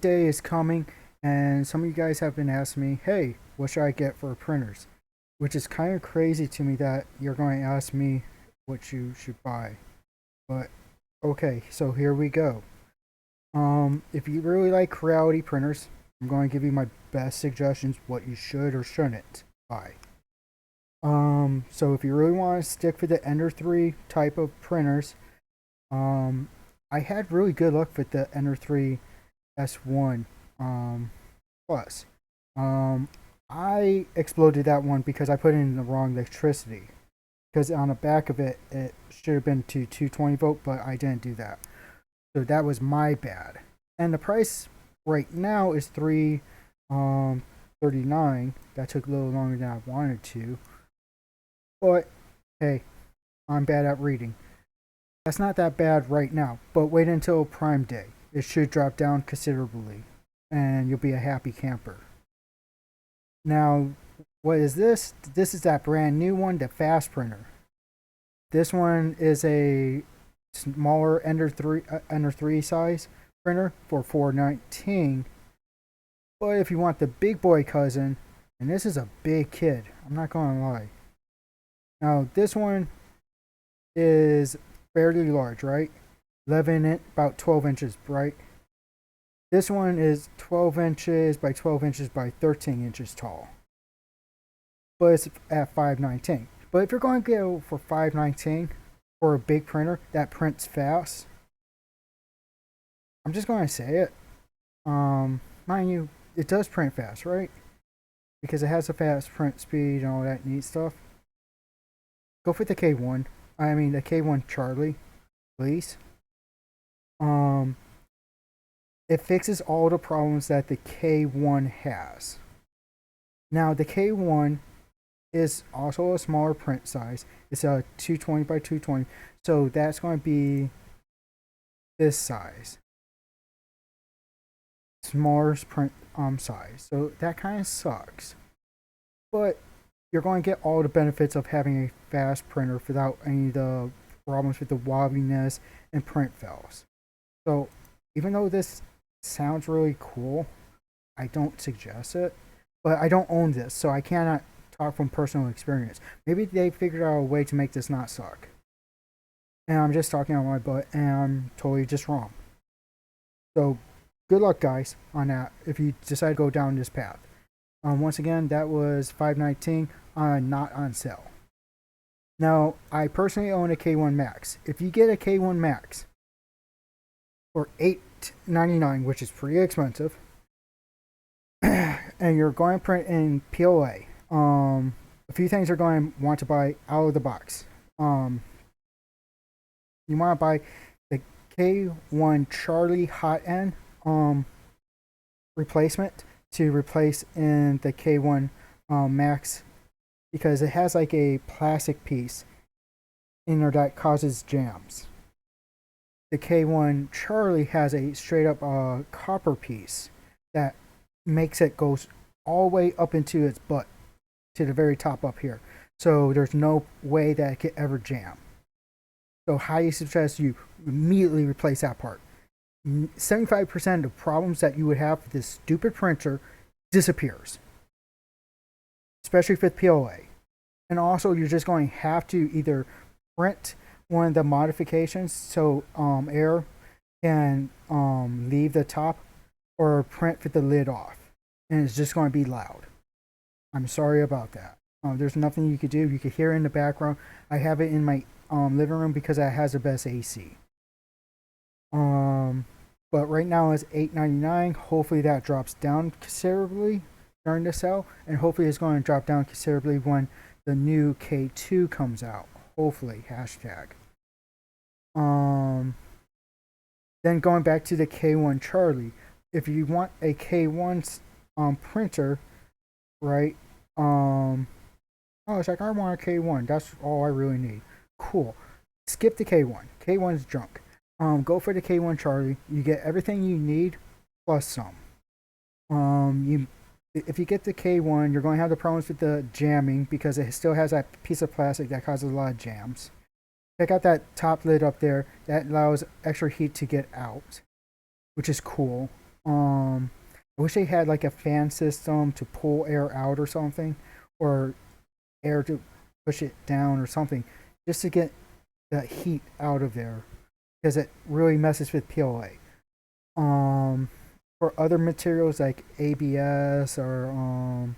day is coming, and some of you guys have been asking me, hey, what should I get for printers? Which is kind of crazy to me that you're going to ask me what you should buy. But okay, so here we go. If you really like Creality printers, I'm going to give you my best suggestions what you should or shouldn't buy. So if you really want to stick with the Ender 3 type of printers, I had really good luck with the Ender 3 S1 Plus. I exploded that one because I put in the wrong electricity. Because on the back of it, it should have been to 220 volt, but I didn't do that. So that was my bad. And the price right now is $339. That took a little longer than I wanted to. But hey, I'm bad at reading. That's not that bad right now, but wait until Prime Day. It should drop down considerably, and you'll be a happy camper. Now, what is this? This is that brand new one, the Fast Printer. This one is a smaller Ender 3 size printer for $419. But if you want the big boy cousin, and this is a big kid, I'm not gonna lie. Now, this one is fairly large, right? 11 about 12 inches, right? This one is 12 inches by 12 inches by 13 inches tall. But it's at $519. But if you're going to go for $519 for a big printer that prints fast, I'm just going to say it. Mind you, it does print fast, right? Because it has a fast print speed and all that neat stuff. Go for the K1. I mean the K1 Charlie, please. It fixes all the problems that the K1 has. Now the K1 is also a smaller print size. It's a 220 by 220, so that's going to be this size, smaller print size. So that kind of sucks, but you're going to get all the benefits of having a fast printer without any of the problems with the wobbliness and print fails. So even though this sounds really cool, I don't suggest it. But I don't own this, so I cannot talk from personal experience. Maybe they figured out a way to make this not suck. And I'm just talking on my butt, and I'm totally just wrong. So good luck, guys, on that if you decide to go down this path. Once again, that was $519 not on sale. Now, I personally own a K1 Max. If you get a K1 Max for $899, which is pretty expensive, and you're going to print in PLA, a few things you're going to want to buy out of the box. You want to buy the K1 Charlie Hot End replacement to replace in the K1 Max, because it has like a plastic piece in there that causes jams. The K1 Charlie has a straight up copper piece that makes it go all the way up into its butt to the very top up here. So there's no way that it could ever jam. So highly suggest you immediately replace that part. 75% of the problems that you would have with this stupid printer disappears, especially with PLA. And also, you're just going to have to either print one of the modifications so air can leave the top, or print with the lid off, and it's just going to be loud. I'm sorry about that. There's nothing you could do. You could hear it in the background. I have it in my living room because it has the best AC. But right now it's $899. Hopefully that drops down considerably during the sale, and hopefully it's going to drop down considerably when the new K2 comes out. Hopefully, hashtag. Then going back to the K1 Charlie, if you want a K1 printer, right? Oh, it's like, I want a K1. That's all I really need. Cool. Skip the K1. K1 is junk. Go for the K1 Charlie. You get everything you need plus some. If you get the K1, you're going to have the problems with the jamming because it still has that piece of plastic that causes a lot of jams. Check out that top lid up there. That allows extra heat to get out, which is cool. I wish they had like a fan system to pull air out or something, or air to push it down or something, just to get the heat out of there, because it really messes with PLA. For other materials like ABS or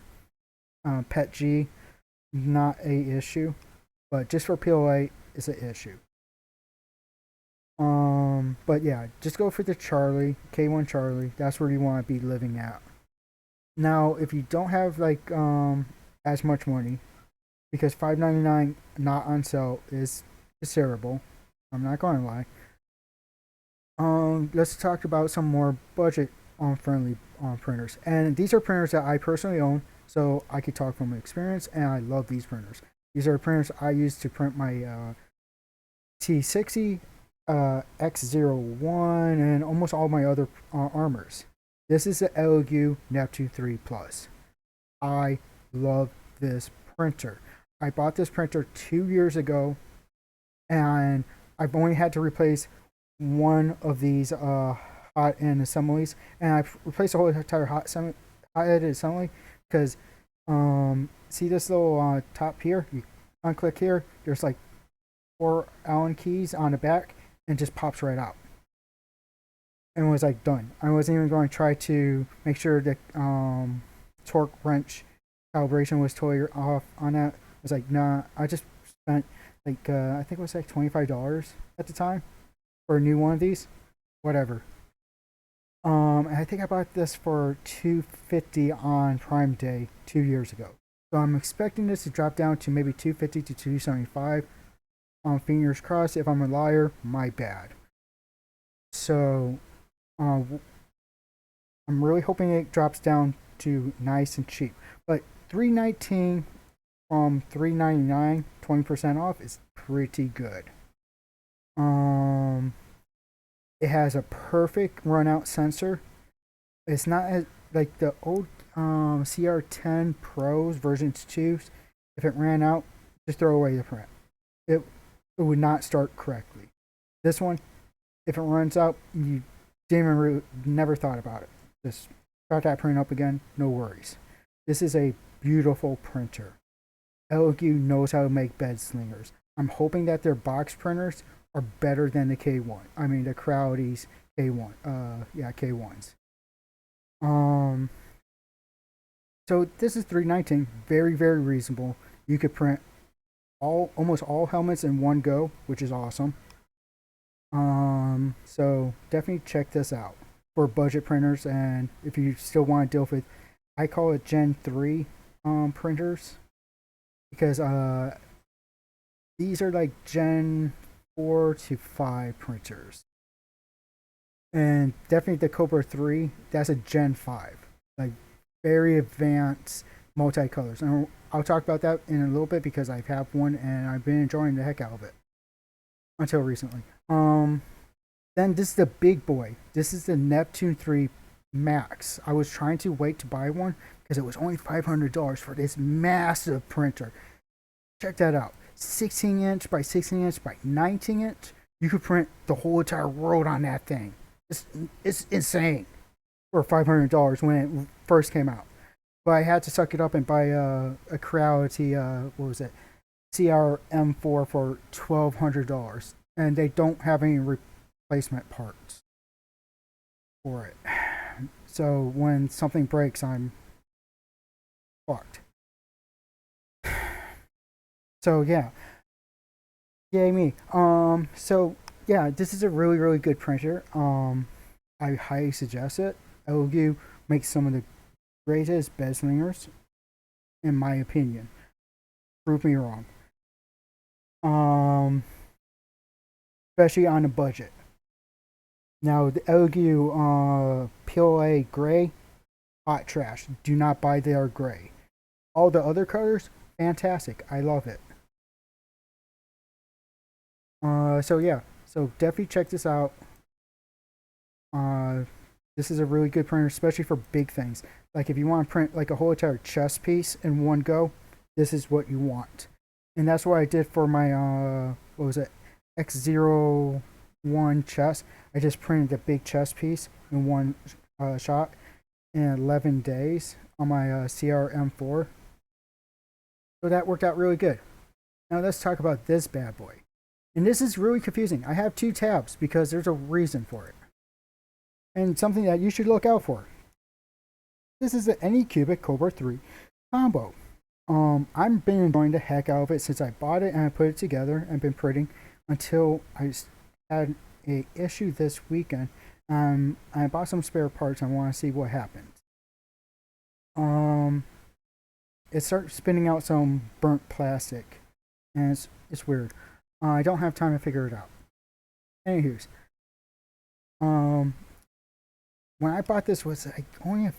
PETG, not a issue, but just for PLA is an issue. But yeah, just go for the Charlie, K1 Charlie. That's where you want to be living at. Now, if you don't have like as much money, because $5.99 not on sale is terrible. I'm not going to lie. Let's talk about some more budget friendly printers, and these are printers that I personally own, so I could talk from experience, and I love these printers. These are printers I use to print my T60, X01, and almost all my other armors. This is the Elegoo Neptune 3 Plus. I love this printer. I bought this printer 2 years ago, and I've only had to replace one of these hot end assemblies, and I've replaced the whole entire hot end assembly because see this little top here? You unclick here, there's like 4 Allen keys on the back, and just pops right out. And was like done. I wasn't even going to try to make sure the torque wrench calibration was totally off on that. I was like, nah. I just spent like I think it was like $25 at the time for a new one of these. Whatever. I think I bought this for $250 on Prime Day 2 years ago. So I'm expecting this to drop down to maybe $250 to $275. Fingers crossed. If I'm a liar, my bad. So I'm really hoping it drops down to nice and cheap. But $319 from $399, 20% off is pretty good. It has a perfect run out sensor. It's not as like the old CR10 Pros versions 2. If it ran out, just throw away the print. It would not start correctly. This one, if it runs out, you never thought about it. Just start that print up again, no worries. This is a beautiful printer. Elegoo knows how to make bed slingers. I'm hoping that their box printers are better than the K1. I mean the Creality's K1. K1s. So this is $319, very very reasonable. You could print almost all helmets in one go, which is awesome. So definitely check this out for budget printers, and if you still want to deal with, I call it Gen 3 printers, because these are like Gen 4 to 5 printers. And definitely the Cobra 3, that's a Gen 5. Like very advanced multicolors. And I'll talk about that in a little bit because I have one and I've been enjoying the heck out of it. Until recently. Then this is the big boy. This is the Neptune 3 Max. I was trying to wait to buy one because it was only $500 for this massive printer. Check that out. 16-inch by 16-inch by 19-inch. You could print the whole entire world on that thing. It's insane for $500 when it first came out. But I had to suck it up and buy a Creality, what was it? CRM4 for $1,200. And they don't have any replacement parts for it. So when something breaks, I'm fucked. So yeah. Yay me. So yeah, this is a really, really good printer. I highly suggest it. Elegoo makes some of the greatest bed slingers, in my opinion. Prove me wrong. Especially on a budget. Now the Elegoo PLA gray, hot trash. Do not buy their gray. All the other colors, fantastic. I love it. So yeah, so definitely check this out. This is a really good printer, especially for big things. Like if you want to print like a whole entire chest piece in one go, this is what you want. And that's what I did for my what was it, X01 chest. I just printed the big chest piece in one shot in 11 days on my CRM4. So that worked out really good. Now let's talk about this bad boy. And this is really confusing. I have 2 tabs because there's a reason for it. And something that you should look out for. This is the Anycubic Cobra 3 combo. I've been enjoying the heck out of it since I bought it and I put it together and been printing until I had a issue this weekend. I bought some spare parts and I want to see what happens. It starts spinning out some burnt plastic, and it's weird. I don't have time to figure it out. Anywho's, when I bought this was like only I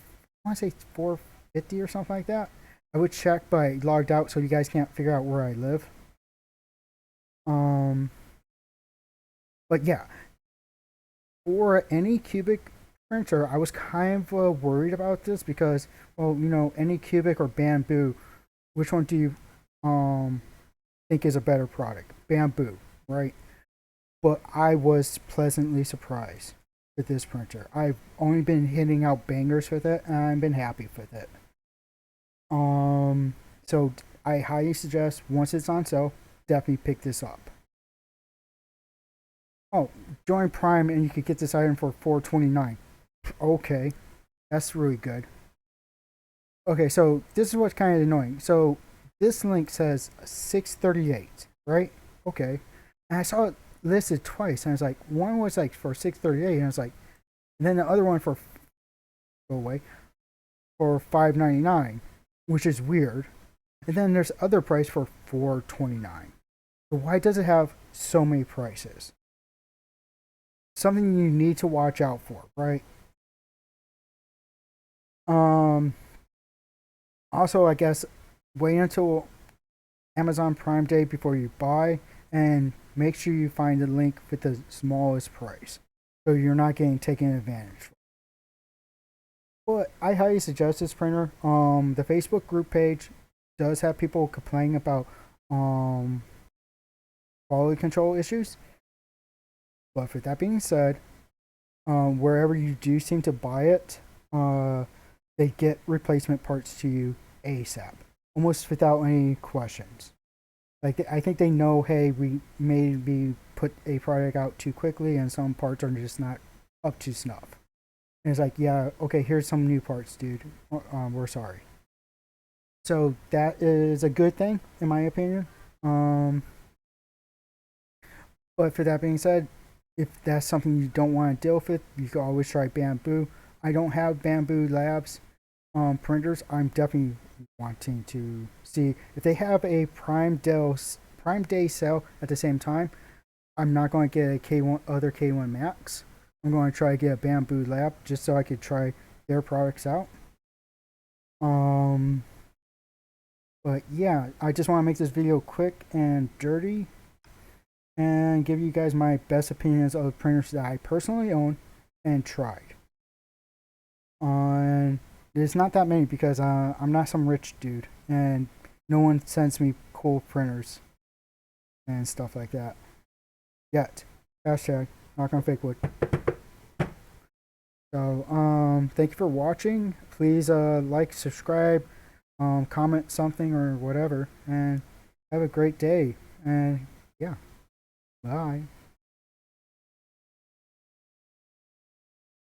want to say $4.50 or something like that. I would check, but I logged out, so you guys can't figure out where I live. But yeah, for Anycubic printer, I was kind of worried about this because, well, you know, Anycubic or Bamboo, which one do you think is a better product? Bamboo, right? But I was pleasantly surprised with this printer. I've only been hitting out bangers with it, and I've been happy with it. So I highly suggest, once it's on sale, definitely pick this up. Oh, join Prime and you could get this item for $4.29. Okay, that's really good. Okay, so this is what's kind of annoying. So this link says 638, right? Okay, and I saw it listed twice, and I was like, one was like for 638, and I was like, and then the other one for go away for $5.99, which is weird. And then there's other price for $4.29. So why does it have so many prices? Something you need to watch out for, right? Also, I guess wait until Amazon Prime Day before you buy, and make sure you find the link with the smallest price, so you're not getting taken advantage of. But I highly suggest this printer. The Facebook group page does have people complaining about quality control issues. But with that being said, wherever you do seem to buy it, they get replacement parts to you ASAP, almost without any questions. Like, I think they know, hey, we maybe put a product out too quickly and some parts are just not up to snuff. And it's like, yeah, okay, here's some new parts, dude. We're sorry. So that is a good thing, in my opinion. But for that being said, if that's something you don't want to deal with, you can always try Bamboo. I don't have Bamboo Labs printers. I'm definitely wanting to see if they have a Prime Day sale at the same time. I'm not going to get a other K1 Max. I'm going to try to get a Bamboo Lab just so I could try their products out. But yeah, I just want to make this video quick and dirty and give you guys my best opinions of the printers that I personally own and tried. There's not that many because I'm not some rich dude and no one sends me cool printers and stuff like that yet. Hashtag knock on fake wood. So thank you for watching. Please like, subscribe, comment something or whatever, and have a great day. And yeah, bye.